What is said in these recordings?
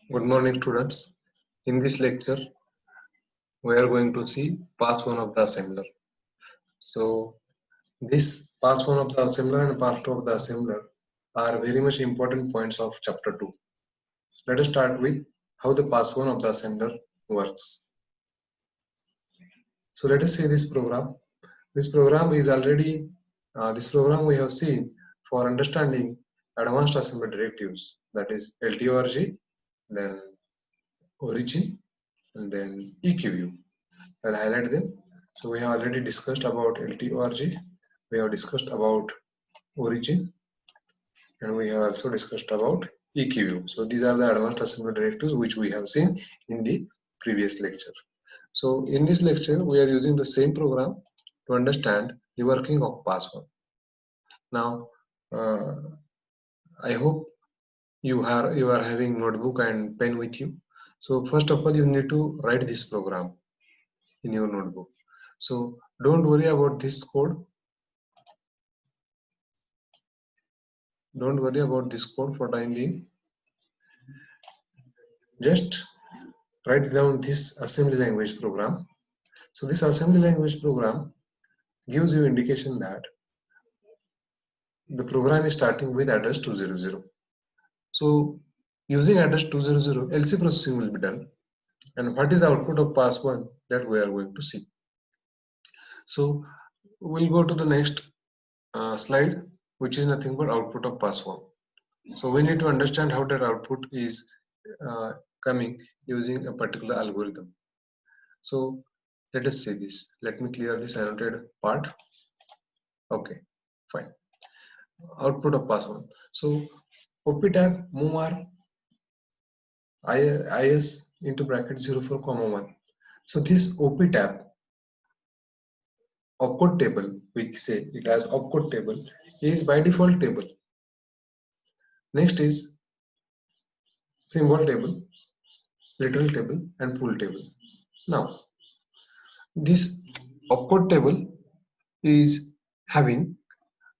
Good morning, students. In this lecture, we are going to see part 1 of the assembler. So, this part 1 of the assembler and part 2 of the assembler are very much important points of chapter 2. Let us start with how the part 1 of the assembler works. So, let us see this program. This program is already, this program we have seen for understanding advanced assembly directives, that is LTORG, then origin, and then EQU. I'll highlight them. So we have already discussed about LTORG, we have discussed about origin, and we have also discussed about EQU. So these are the advanced assembly directives which we have seen in the previous lecture. So in this lecture, we are using the same program to understand the working of pass1. Now, I hope you are having notebook and pen with you. So first of all, you need to write this program in your notebook. So don't worry about this code. Don't worry about this code for time being. Just write down this assembly language program. So this assembly language program gives you indication that the program is starting with address 200. So using address 200, LC processing will be done. And what is the output of pass1 that we are going to see. So we'll go to the next slide, which is nothing but output of pass1. So we need to understand how that output is coming using a particular algorithm. So let us see this. Let me clear this annotated part. Okay, fine. Output of pass1. So OP tab MOVR IS into bracket 04, 1. So this OP tab opcode table, we say it as opcode table, is by default table. Next is symbol table, literal table, and pool table. Now this opcode table is having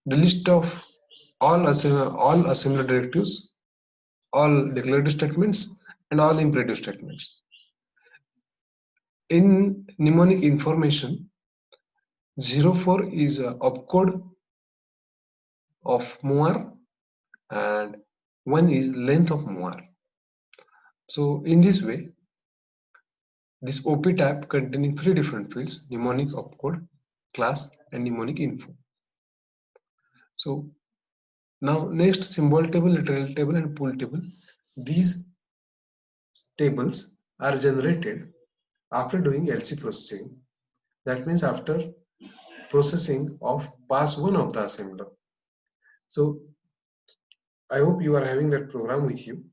the list of all assembly directives, all declarative statements, and all imperative statements. In mnemonic information, 04 is a opcode of MOVR and 1 is length of MOVR. So in this way, this OP tab containing 3 different fields: mnemonic, opcode, class, and mnemonic info. So now next, symbol table, literal table, and pool table. These tables are generated after doing LC processing. That means after processing of pass1 of the assembler. So I hope you are having that program with you.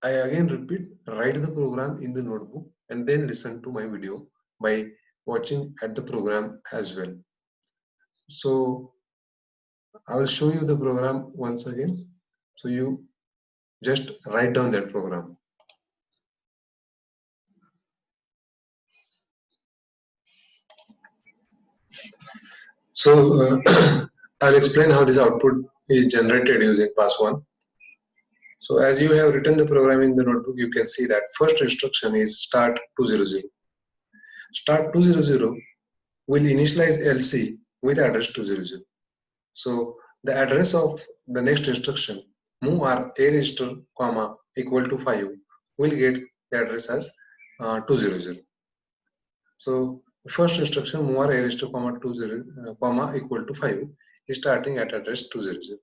I again repeat, write the program in the notebook and then listen to my video by watching at the program as well. So I will show you the program once again. So you just write down that program. So I'll explain how this output is generated using pass1. So as you have written the program in the notebook, you can see that first instruction is start 200. Start 200 will initialize LC with address 200. So the address of the next instruction, move R A register, comma, equal to 5, will get the address as 200. So the first instruction, move R A register, comma, 20, comma, equal to 5, is starting at address 200.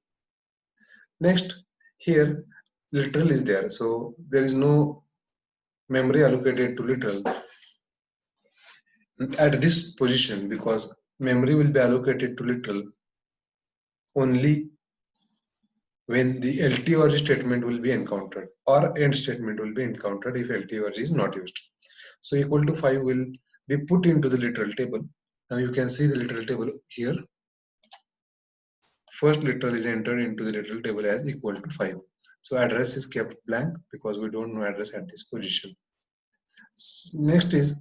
Next, here literal is there, so there is no memory allocated to literal at this position, because memory will be allocated to literal only when the LTORG statement will be encountered or end statement will be encountered if LTORG is not used. So equal to 5 will be put into the literal table. Now you can see the literal table here. First literal is entered into the literal table as equal to 5. So address is kept blank because we don't know address at this position. Next is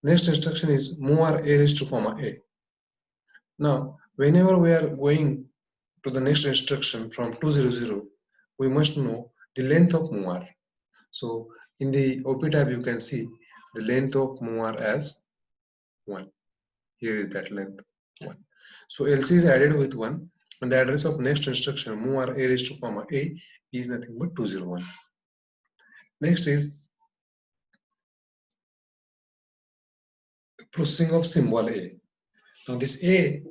next instruction is move R A raised to comma A. Now whenever we are going to the next instruction from 200, we must know the length of MOR. So in the OP tab you can see the length of MOR as 1. Here is that length 1. So LC is added with 1 and the address of next instruction MOR a raised to comma a is nothing but 201. Next is processing of symbol A. Now this A,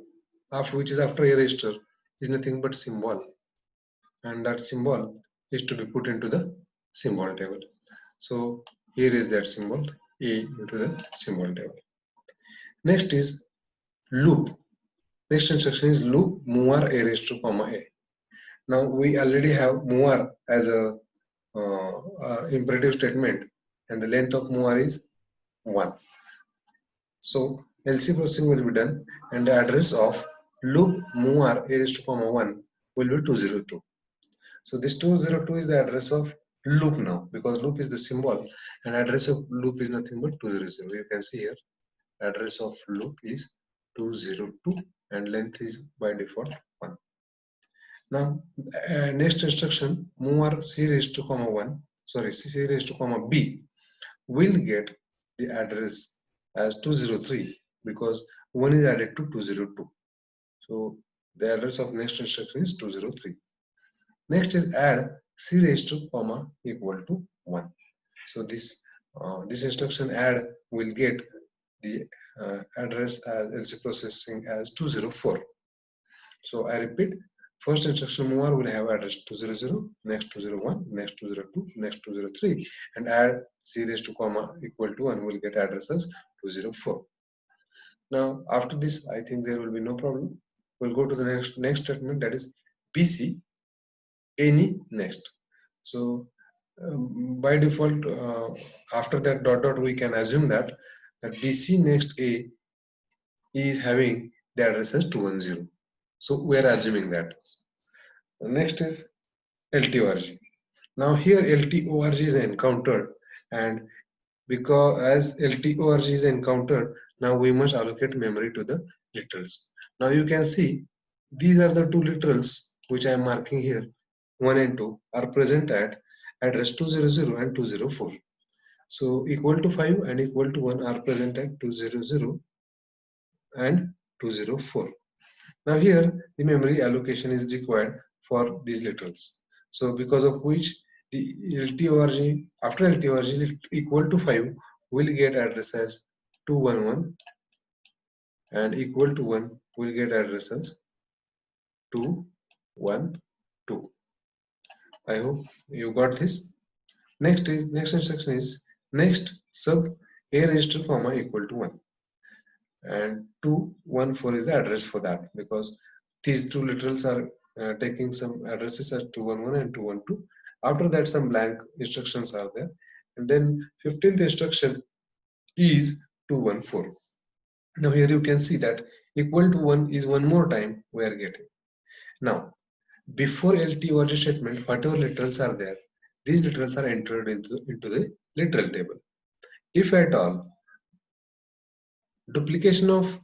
after which is after a register, is nothing but symbol, and that symbol is to be put into the symbol table. So here is that symbol A into the symbol table. Next is loop. Next instruction is loop MOR a raised to comma a. Now we already have MOR as a imperative statement, and the length of MOR is 1. So LC processing will be done, and the address of loop MOR a raised to comma 1 will be 202. So this 202 is the address of loop now, because loop is the symbol and address of loop is nothing but 200. You can see here address of loop is 202 and length is by default 1. Now next instruction MOR c raised to comma 1, sorry, c raised to comma b will get the address as 203 because 1 is added to 202. So the address of next instruction is 203. Next is add c raised to comma equal to 1. So this instruction add will get the address as LC processing as 204. So I repeat, first instruction MOR will have address 200, next 201, next 202, next 203, and add c raised to comma equal to 1 will get address as 204. Now after this, I think there will be no problem. We'll go to the next statement, that is BC any next. So by default, after that dot dot, we can assume that BC next A is having the address as 210. So we are assuming that. Next is LTORG. Now here LTORG is encountered, and because as LTORG is encountered, now we must allocate memory to the literals. Now you can see these are the two literals which I am marking here. 1 and 2 are present at address 200 and 204. So equal to 5 and equal to 1 are present at 200 and 204. Now here the memory allocation is required for these literals. So because of which the LTORG, after LTORG equal to 5 will get address as 211 and equal to 1 will get address as 212. I hope you got this. Next instruction is next sub a register comma equal to 1, and 214 is the address for that, because these two literals are taking some addresses as 211 and 212. After that some blank instructions are there, and then 15th instruction is 214. Now here you can see that equal to 1 is one more time we are getting. Now before LTORG statement, whatever literals are there, these literals are entered into the literal table. If at all duplication of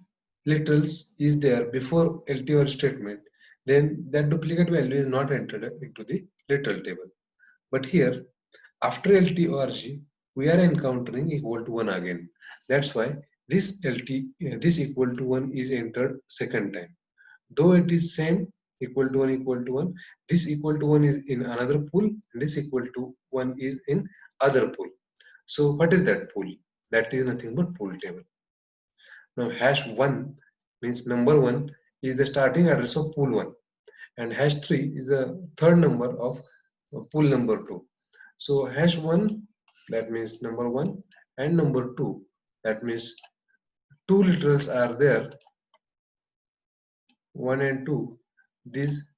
literals is there before LTORG statement, then that duplicate value is not entered into the literal table. But here after LTORG we are encountering equal to 1 again. That's why this this equal to 1 is entered second time. Though it is same equal to 1, this equal to 1 is in another pool, and this equal to 1 is in other pool. So what is that pool? That is nothing but pool table. Now hash 1 means number 1 is the starting address of pool 1, and hash 3 is the third number of pool number 2. So hash 1, that means number 1, and number 2, that means two literals are there, 1 and 2. These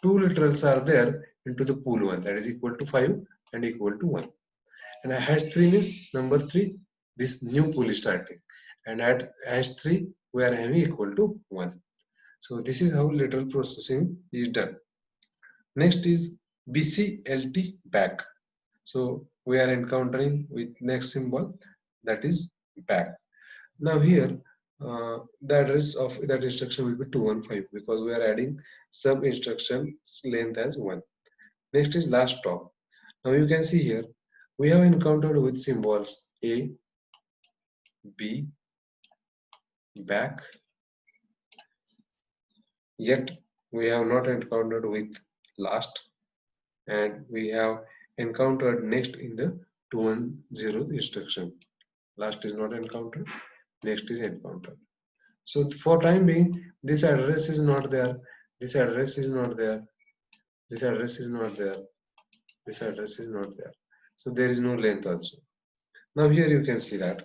two literals are there into the pool 1, that is equal to 5 and equal to 1. And hash 3 means number 3, this new pool is starting, and at hash 3 we are having equal to 1. So this is how literal processing is done. Next is BCLT back. So we are encountering with next symbol, that is back. Now here the address of that instruction will be 215 because we are adding sub instruction length as 1. Next is last stop. Now you can see here, we have encountered with symbols A, B, back, yet we have not encountered with last, and we have encountered next in the 210 instruction. Last is not encountered, next is encountered. So for time being, this address is not there, this address is not there, this address is not there, this address is not there. So there is no length also. Now here you can see that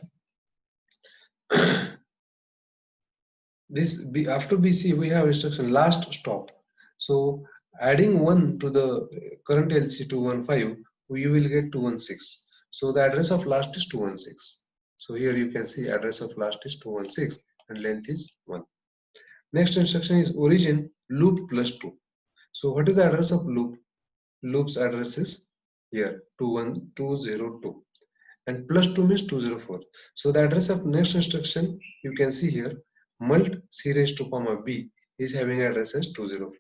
this after BC we have instruction last stop. So adding 1 to the current LC 215, you will get 216. So the address of last is 216. So here you can see address of last is 216 and length is 1. Next instruction is origin loop plus 2. So what is the address of loop? Loop's address is here 21202 and plus 2 means 204. So the address of next instruction you can see here mult c raised to comma b is having address as 204.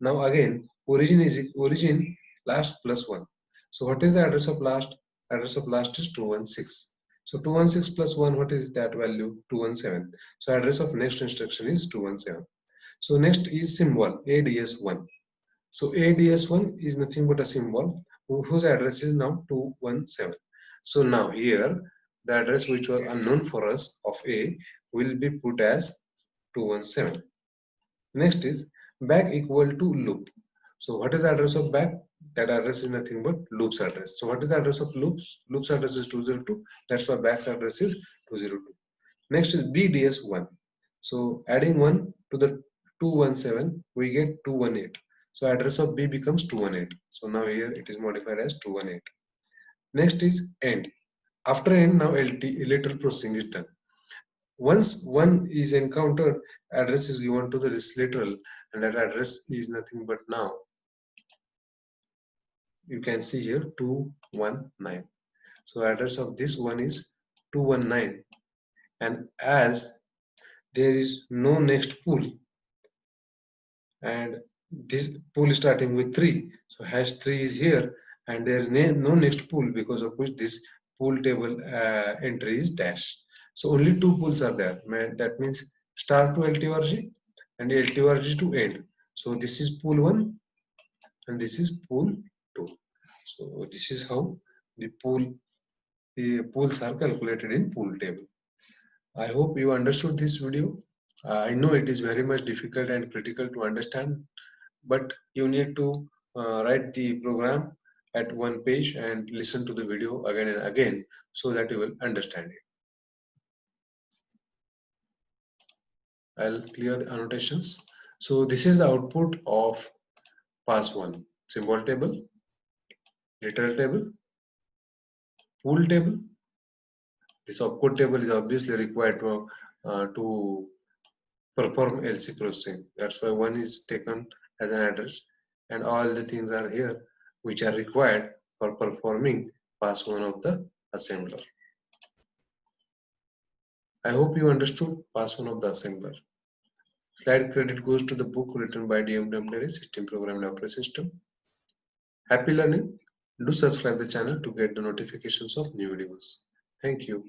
Now again origin last plus 1. So what is the address of last? Address of last is 216. So 216 plus 1, what is that value? 217. So address of next instruction is 217. So next is symbol ADS1. So ADS1 is nothing but a symbol whose address is now 217. So now here the address which was unknown for us of A will be put as 217. Next is back equal to loop. So what is the address of back? That address is nothing but loop's address. So what is the address of loops? Loop's address is 202. That's why back's address is 202. Next is BDS1. So adding 1 to the 217, we get 218. So address of B becomes 218. So now here it is modified as 218. Next is end. After end, now lateral processing is done. Once one is encountered, address is given to the lateral, and that address is nothing but now. You can see here 219. So address of this one is 219, and as there is no next pool, and this pool is starting with 3, so hash 3 is here, and there is no next pool, because of which this pool table entry is dash. So only 2 pools are there. That means star to LTORG and LTORG to end. So this is pool 1 and this is pool 2. So this is how the pools are calculated in pool table. I hope you understood this video. I know it is very much difficult and critical to understand, but you need to write the program at one page and listen to the video again and again so that you will understand it. I'll clear the annotations. So this is the output of pass 1. Symbol table, literal table, pool table. This opcode table is obviously required to perform LC processing. That's why 1 is taken as an address, and all the things are here which are required for performing pass 1 of the assembler. I hope you understood pass 1 of the assembler. Slide credit goes to the book written by DMW, System Programming Operating System. Happy learning. Do subscribe the channel to get the notifications of new videos. Thank you.